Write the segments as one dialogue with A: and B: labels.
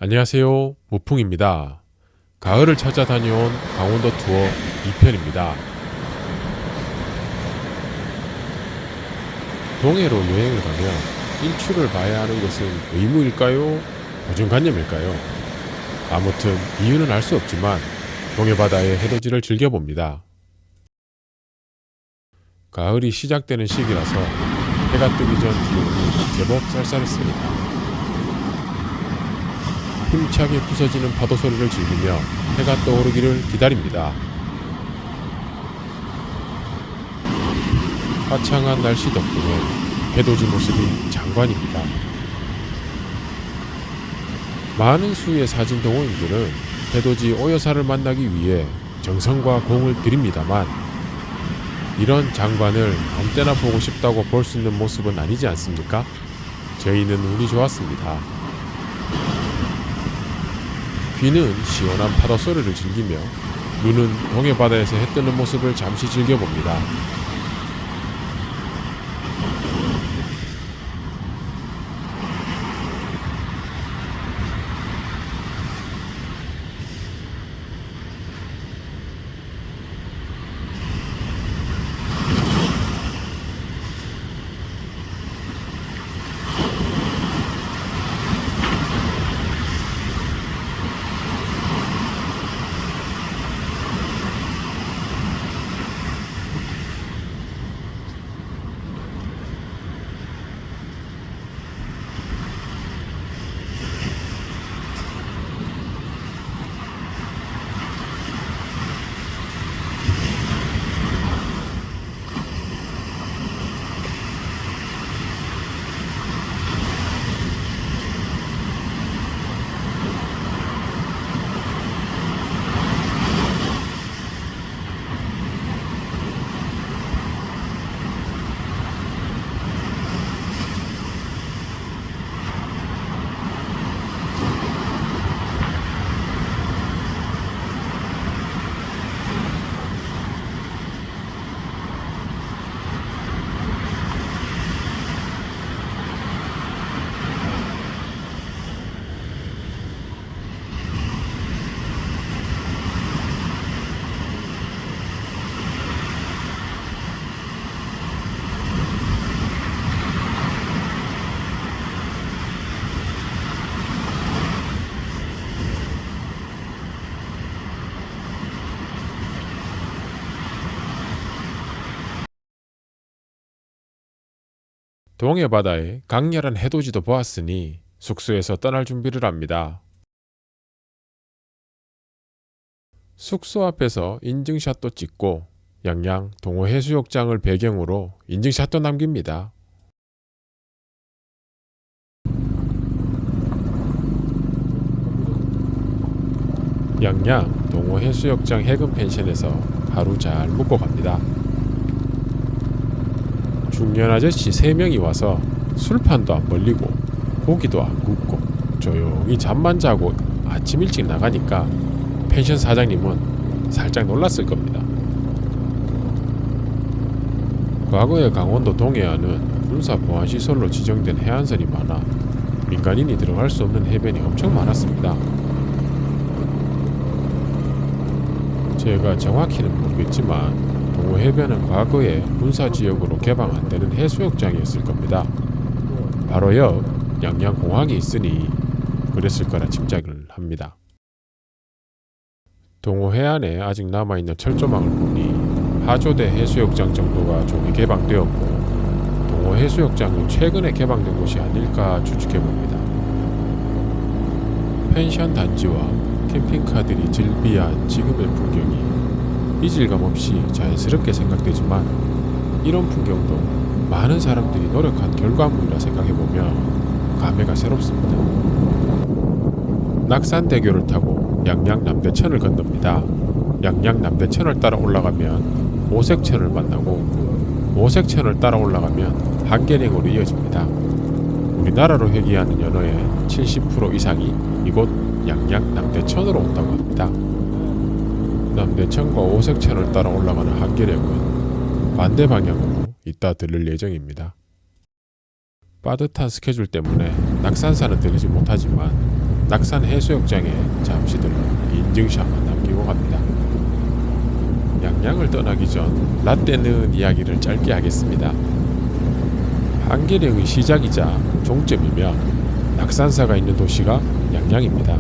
A: 안녕하세요. 무풍입니다. 가을을 찾아 다녀온 강원도 투어 2편입니다. 동해로 여행을 가면 일출을 봐야 하는 것은 의무일까요? 고정관념일까요? 아무튼 이유는 알 수 없지만 동해 바다의 해돋이를 즐겨봅니다. 가을이 시작되는 시기라서 해가 뜨기 전 기온이 제법 쌀쌀했습니다. 힘차게 부서지는 파도 소리를 즐기며 해가 떠오르기를 기다립니다. 화창한 날씨 덕분에 해돋이 모습이 장관입니다. 많은 수의 사진 동호인들은 해돋이 오여사를 만나기 위해 정성과 공을 들입니다만 이런 장관을 아무 때나 보고 싶다고 볼 수 있는 모습은 아니지 않습니까? 저희는 운이 좋았습니다. 귀는 시원한 파도 소리를 즐기며 눈은 동해 바다에서 해 뜨는 모습을 잠시 즐겨봅니다. 동해 바다의 강렬한 해돋이도 보았으니 숙소에서 떠날 준비를 합니다. 숙소 앞에서 인증샷도 찍고 양양 동호해수욕장을 배경으로 인증샷도 남깁니다. 양양 동호해수욕장 해금 펜션에서 하루 잘 묵고 갑니다. 중년 아저씨 3명이 와서 술판도 안 벌리고 고기도 안 굽고 조용히 잠만 자고 아침 일찍 나가니까 펜션 사장님은 살짝 놀랐을 겁니다. 과거에 강원도 동해안은 군사 보안시설로 지정된 해안선이 많아 민간인이 들어갈 수 없는 해변이 엄청 많았습니다. 제가 정확히는 모르겠지만 동호해변은 과거에 군사지역으로 개방 안 되는 해수욕장이었을 겁니다. 바로 옆 양양공항이 있으니 그랬을 거라 짐작을 합니다. 동호해안에 아직 남아있는 철조망을 보니 하조대 해수욕장 정도가 조기 개방되었고 동호해수욕장은 최근에 개방된 곳이 아닐까 추측해봅니다. 펜션 단지와 캠핑카들이 즐비한 지금의 풍경이 이질감 없이 자연스럽게 생각되지만 이런 풍경도 많은 사람들이 노력한 결과물이라 생각해보면 감회가 새롭습니다. 낙산대교를 타고 양양남대천을 건넙니다. 양양남대천을 따라 올라가면 오색천을 만나고 오색천을 따라 올라가면 한계령으로 이어집니다. 우리나라로 회귀하는 연어의 70% 이상이 이곳 양양남대천으로 온다고 합니다. 남대천과 오색천을 따라 올라가는 한계령은 반대 방향으로 이따 들릴 예정입니다. 빠듯한 스케줄 때문에 낙산사는 들리지 못하지만 낙산 해수욕장에 잠시 들러 인증샷만 남기고 갑니다. 양양을 떠나기 전 라떼는 이야기를 짧게 하겠습니다. 한계령의 시작이자 종점이며 낙산사가 있는 도시가 양양입니다.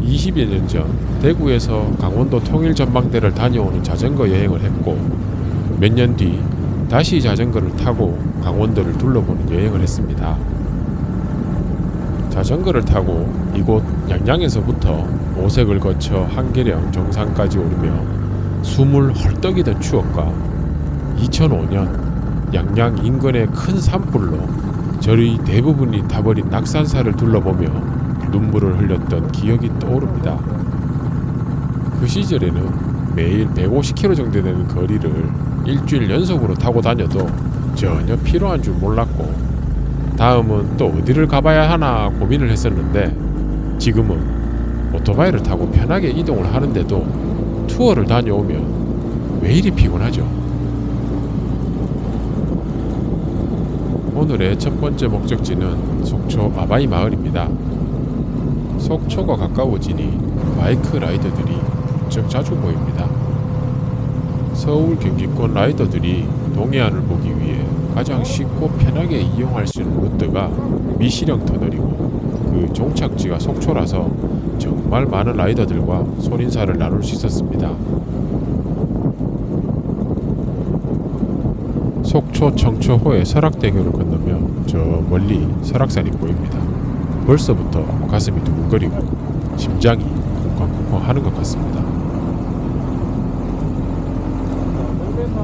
A: 20여 년 전 대구에서 강원도 통일전망대를 다녀오는 자전거 여행을 했고 몇 년 뒤 다시 자전거를 타고 강원도를 둘러보는 여행을 했습니다. 자전거를 타고 이곳 양양에서부터 오색을 거쳐 한계령 정상까지 오르며 숨을 헐떡이던 추억과 2005년 양양 인근의 큰 산불로 절의 대부분이 타버린 낙산사를 둘러보며 눈물을 흘렸던 기억이 떠오릅니다. 그 시절에는 매일 150km 정도 되는 거리를 일주일 연속으로 타고 다녀도 전혀 피로한 줄 몰랐고 다음은 또 어디를 가봐야 하나 고민을 했었는데 지금은 오토바이를 타고 편하게 이동을 하는데도 투어를 다녀오면 왜 이리 피곤하죠? 오늘의 첫 번째 목적지는 속초 아바이 마을입니다. 속초가 가까워지니 바이크 라이더들이 부쩍 자주 보입니다. 서울 경기권 라이더들이 동해안을 보기 위해 가장 쉽고 편하게 이용할 수 있는 루트가 미시령 터널이고 그 종착지가 속초라서 정말 많은 라이더들과 손인사를 나눌 수 있었습니다. 속초 청초호의 설악대교를 건너며 저 멀리 설악산이 보입니다. 벌써부터 가슴이 두근거리고 심장이 쿵쾅쿵쾅 하는 것 같습니다.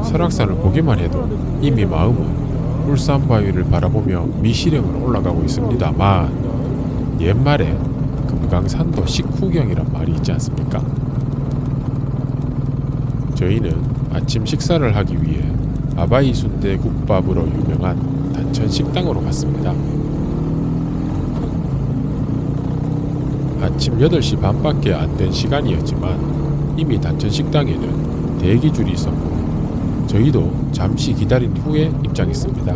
A: 설악산을 보기만 해도 이미 마음은 울산 바위를 바라보며 미시령을 올라가고 있습니다만 옛말에 금강산도 식후경이란 말이 있지 않습니까? 저희는 아침 식사를 하기 위해 아바이 순대 국밥으로 유명한 단천 식당으로 갔습니다. 아침 8시 반밖에 안 된 시간이었지만 이미 단천 식당에는 대기줄이 있었고 저희도 잠시 기다린 후에 입장했습니다.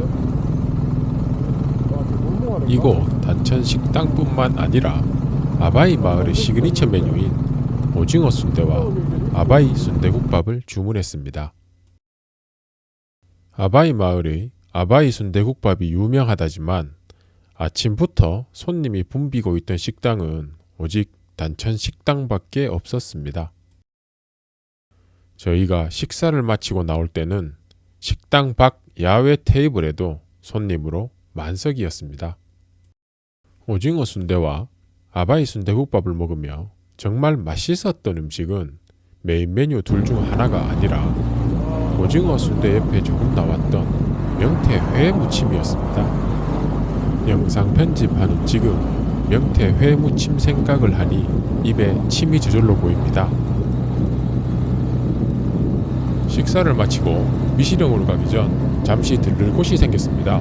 A: 이곳 단천 식당뿐만 아니라 아바이 마을의 시그니처 메뉴인 오징어 순대와 아바이 순대국밥을 주문했습니다. 아바이 마을의 아바이 순대국밥이 유명하다지만 아침부터 손님이 붐비고 있던 식당은 오직 단천 식당밖에 없었습니다. 저희가 식사를 마치고 나올 때는 식당 밖 야외 테이블에도 손님으로 만석이었습니다. 오징어 순대와 아바이 순대국밥을 먹으며 정말 맛있었던 음식은 메인 메뉴 둘 중 하나가 아니라 오징어 순대 옆에 조금 나왔던 명태 회 무침이었습니다. 영상 편집하는 지금 명태 회 무침 생각을 하니 입에 침이 저절로 보입니다. 식사를 마치고 미시령으로 가기 전 잠시 들를 곳이 생겼습니다.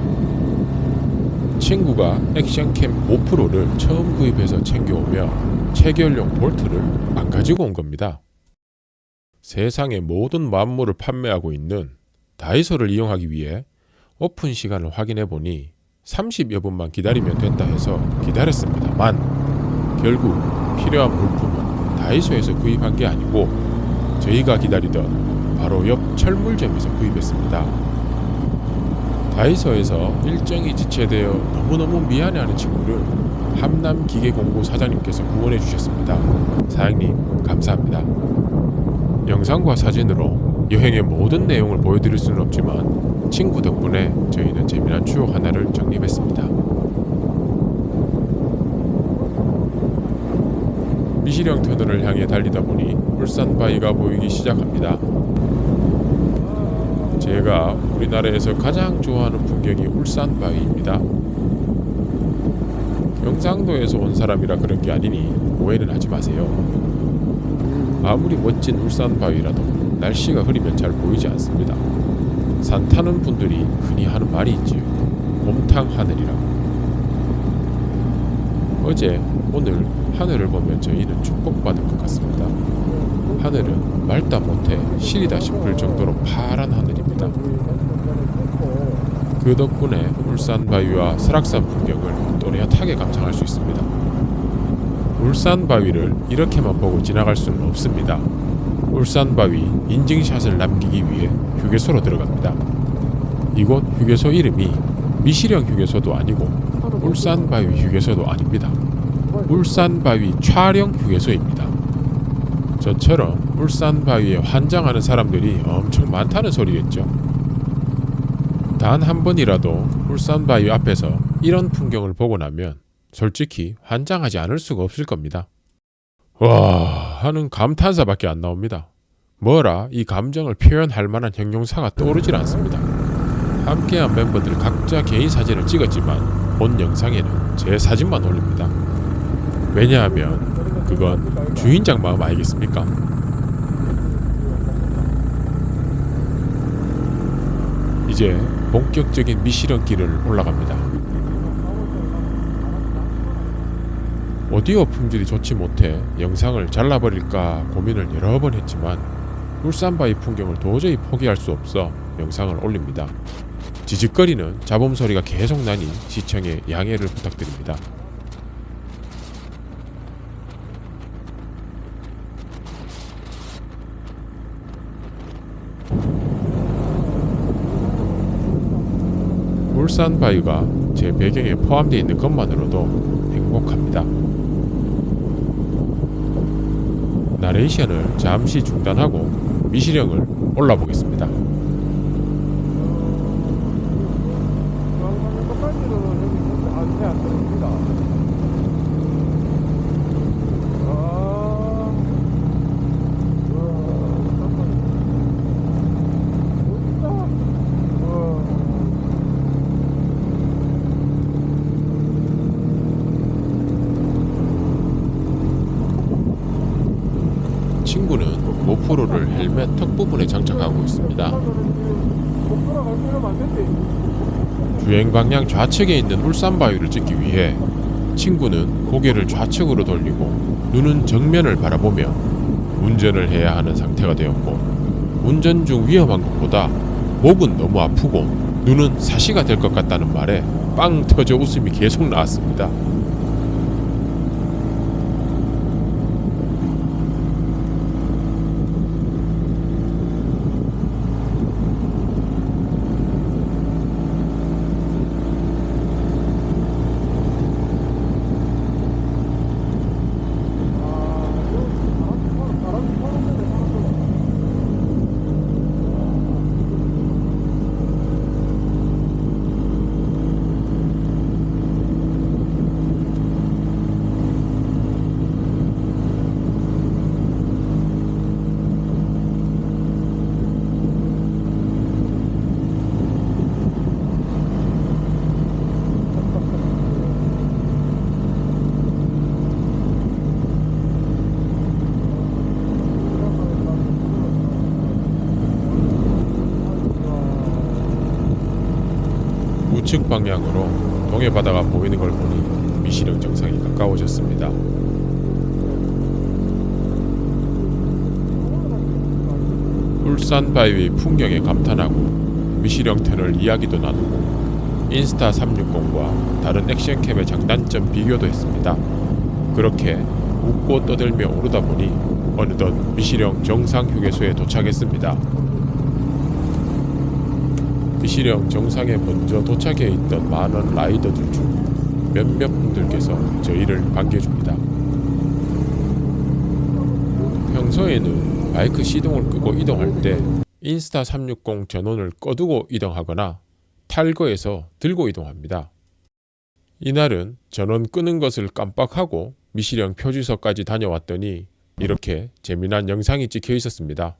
A: 친구가 액션캠 5%를 처음 구입해서 챙겨오며 체결용 볼트를 안 가지고 온 겁니다. 세상의 모든 만물을 판매하고 있는 다이소를 이용하기 위해 오픈 시간을 확인해 보니 30여 분만 기다리면 된다 해서 기다렸습니다만 결국 필요한 물품은 다이소에서 구입한 게 아니고 저희가 기다리던 바로 옆 철물점에서 구입했습니다. 다이소에서 일정이 지체되어 너무너무 미안해하는 친구를 함남기계공구 사장님께서 구원해 주셨습니다. 사장님 감사합니다. 영상과 사진으로 여행의 모든 내용을 보여드릴 수는 없지만 친구 덕분에 저희는 재미난 추억 하나를 정립했습니다. 미시령 터널을 향해 달리다 보니 울산 바위가 보이기 시작합니다. 제가 우리나라에서 가장 좋아하는 풍경이 울산 바위입니다. 경상도에서 온 사람이라 그런 게 아니니 오해는 하지 마세요. 아무리 멋진 울산 바위라도 날씨가 흐리면 잘 보이지 않습니다. 산 타는 분들이 흔히 하는 말이 있지요. 곰탕 하늘이라고. 어제 오늘 하늘을 보면 저희는 축복받은 것 같습니다. 하늘은 말다 못해 시리다 싶을 정도로 파란 하늘입니다. 그 덕분에 울산 바위와 설악산 풍경을 또렷하게 감상할 수 있습니다. 울산바위를 이렇게만 보고 지나갈 수는 없습니다. 울산바위 인증샷을 남기기 위해 휴게소로 들어갑니다. 이곳 휴게소 이름이 미시령 휴게소도 아니고 울산바위 휴게소도 아닙니다. 울산바위 촬영 휴게소입니다. 저처럼 울산바위에 환장하는 사람들이 엄청 많다는 소리겠죠. 단 한 번이라도 울산바위 앞에서 이런 풍경을 보고 나면 솔직히 환장하지 않을 수가 없을 겁니다. 와 하는 감탄사밖에 안 나옵니다. 뭐라 이 감정을 표현할 만한 형용사가 떠오르질 않습니다. 함께한 멤버들 각자 개인 사진을 찍었지만 본 영상에는 제 사진만 올립니다. 왜냐하면 그건 주인장 마음 아니겠습니까? 이제 본격적인 미시령길을 올라갑니다. 오디오 품질이 좋지 못해 영상을 잘라버릴까 고민을 여러 번 했지만 울산바위 풍경을 도저히 포기할 수 없어 영상을 올립니다. 지직거리는 잡음 소리가 계속 나니 시청에 양해를 부탁드립니다. 울산바위가 제 배경에 포함되어 있는 것만으로도 행복합니다. 나레이션을 잠시 중단하고 미시령을 올라보겠습니다. 친구는 고프로를 헬멧 턱 부분에 장착하고 있습니다. 주행 방향 좌측에 있는 울산바위를 찍기 위해 친구는 고개를 좌측으로 돌리고 눈은 정면을 바라보며 운전을 해야 하는 상태가 되었고, 운전 중 위험한 것보다 목은 너무 아프고 눈은 사시가 될 것 같다는 말에 빵 터져 웃음이 계속 나왔습니다. 우측 방향으로 동해 바다가 보이는 걸 보니 미시령 정상이 가까워졌습니다. 울산바위 풍경에 감탄하고 미시령 터널 이야기도 나누고 인스타 360과 다른 액션캠의 장단점 비교도 했습니다. 그렇게 웃고 떠들며 오르다 보니 어느덧 미시령 정상 휴게소에 도착했습니다. 미시령 정상에 먼저 도착해 있던 많은 라이더들 중 몇몇 분들께서 저희를 반겨줍니다. 평소에는 바이크 시동을 끄고 이동할 때 인스타 360 전원을 꺼두고 이동하거나 탈거해서 들고 이동합니다. 이날은 전원 끄는 것을 깜빡하고 미시령 표지소까지 다녀왔더니 이렇게 재미난 영상이 찍혀 있었습니다.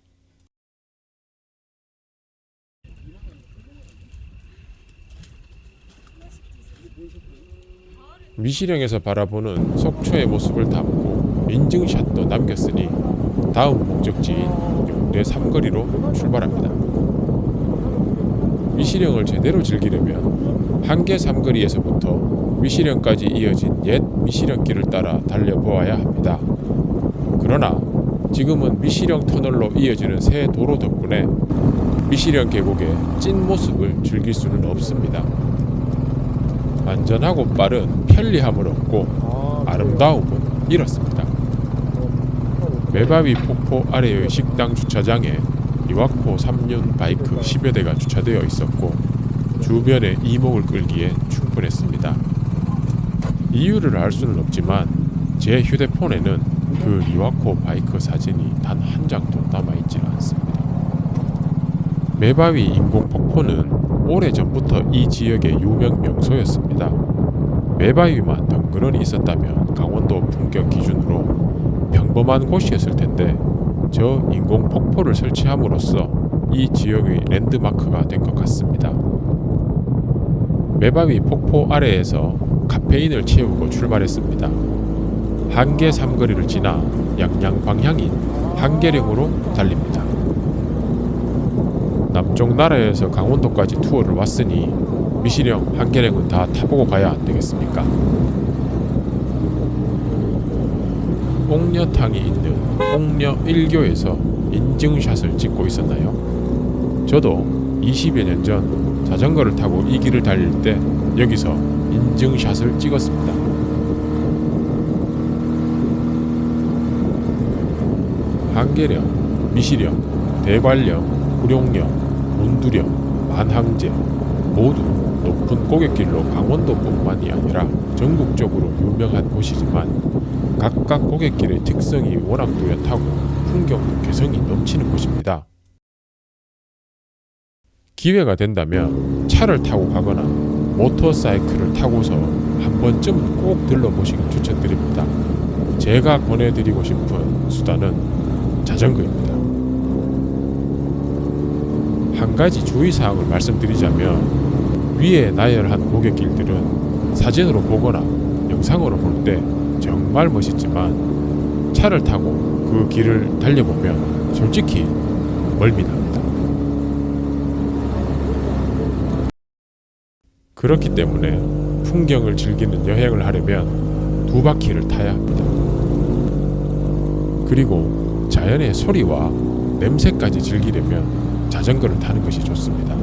A: 미시령에서 바라보는 속초의 모습을 담고 인증샷도 남겼으니 다음 목적지인 용대 삼거리로 출발합니다. 미시령을 제대로 즐기려면 한계 삼거리에서부터 미시령까지 이어진 옛 미시령길을 따라 달려보아야 합니다. 그러나 지금은 미시령 터널로 이어지는 새 도로 덕분에 미시령 계곡의 찐 모습을 즐길 수는 없습니다. 안전하고 빠른 편리함을 얻고 아름다움은 잃었습니다. 매바위 폭포 아래의 식당 주차장에 리와코 3륜 바이크 10여 대가 주차되어 있었고 주변에 이목을 끌기에 충분했습니다. 이유를 알 수는 없지만 제 휴대폰에는 그 리와코 바이크 사진이 단 한 장도 남아있지 않습니다. 매바위 인공 폭포는 오래전부터 이 지역의 유명 명소였습니다. 매바위만 덩그러니 있었다면 강원도 풍경 기준으로 평범한 곳이었을 텐데 저 인공 폭포를 설치함으로써 이 지역의 랜드마크가 된 것 같습니다. 매바위 폭포 아래에서 카페인을 채우고 출발했습니다. 한계 삼거리를 지나 양양 방향인 한계령으로 달립니다. 남쪽 나라에서 강원도까지 투어를 왔으니 미시령 한계령은 다 타보고 가야 안 되겠습니까? 옥녀탕이 있는 옥녀 1교에서 인증샷을 찍고 있었나요? 저도 20여 년 전 자전거를 타고 이 길을 달릴 때 여기서 인증샷을 찍었습니다. 한계령, 미시령, 대관령, 구룡령, 몬두령, 만항제 모두 높은 고갯길로 강원도뿐만이 아니라 전국적으로 유명한 곳이지만 각각 고갯길의 특성이 워낙 뚜렷하고 풍경도 개성이 넘치는 곳입니다. 기회가 된다면 차를 타고 가거나 모터사이클을 타고서 한 번쯤은 꼭 들러보시길 추천드립니다. 제가 권해드리고 싶은 수단은 자전거입니다. 한 가지 주의사항을 말씀드리자면 위에 나열한 고갯길들은 사진으로 보거나 영상으로 볼 때 정말 멋있지만 차를 타고 그 길을 달려보면 솔직히 멀미납니다. 그렇기 때문에 풍경을 즐기는 여행을 하려면 두 바퀴를 타야 합니다. 그리고 자연의 소리와 냄새까지 즐기려면 자전거를 타는 것이 좋습니다.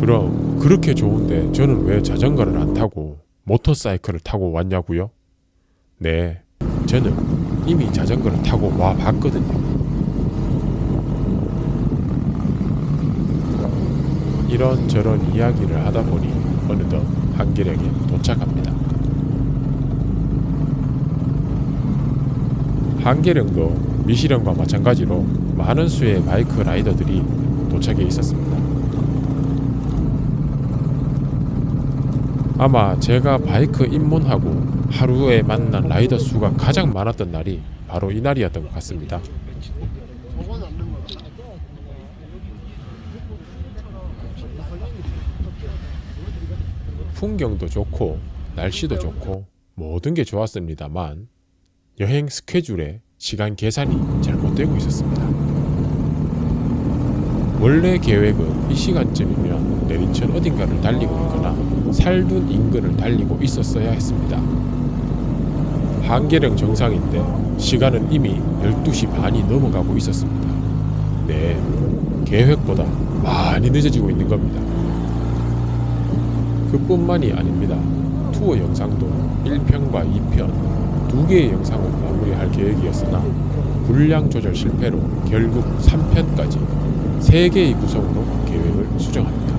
A: 그럼 그렇게 좋은데 저는 왜 자전거를 안 타고 모터사이클을 타고 왔냐고요? 네, 저는 이미 자전거를 타고 와 봤거든요. 이런저런 이야기를 하다 보니 어느덧 한계령에 도착합니다. 한계령도 미시령과 마찬가지로 많은 수의 바이크 라이더들이 도착해 있었습니다. 아마 제가 바이크 입문하고 하루에 만난 라이더 수가 가장 많았던 날이 바로 이 날이었던 것 같습니다. 풍경도 좋고 날씨도 좋고 모든 게 좋았습니다만 여행 스케줄에 시간 계산이 잘못되고 있었습니다. 원래 계획은 이 시간쯤이면 내린천 어딘가를 달리고 있거나 살둔 인근을 달리고 있었어야 했습니다. 한계령 정상인데 시간은 이미 12시 반이 넘어가고 있었습니다. 네, 계획보다 많이 늦어지고 있는 겁니다. 그뿐만이 아닙니다. 투어 영상도 1편과 2편 두 개의 영상을 마무리할 계획이었으나 분량 조절 실패로 결국 3편까지 3개의 구성으로 계획을 수정합니다.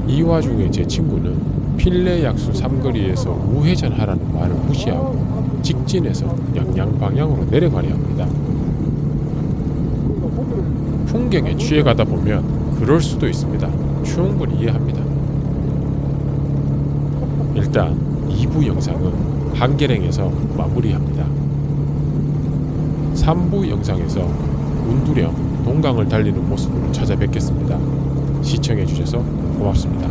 A: 이 와중에 제 친구는 필레 약수 삼거리에서 우회전하라는 말을 무시하고 직진해서 양양 방향으로 내려가려 합니다. 풍경에 취해가다 보면 그럴 수도 있습니다. 충분히 이해합니다. 일단 2부 영상은 한계령에서 마무리합니다. 3부 영상에서 운두령 동강을 달리는 모습으로 찾아뵙겠습니다. 시청해주셔서 고맙습니다.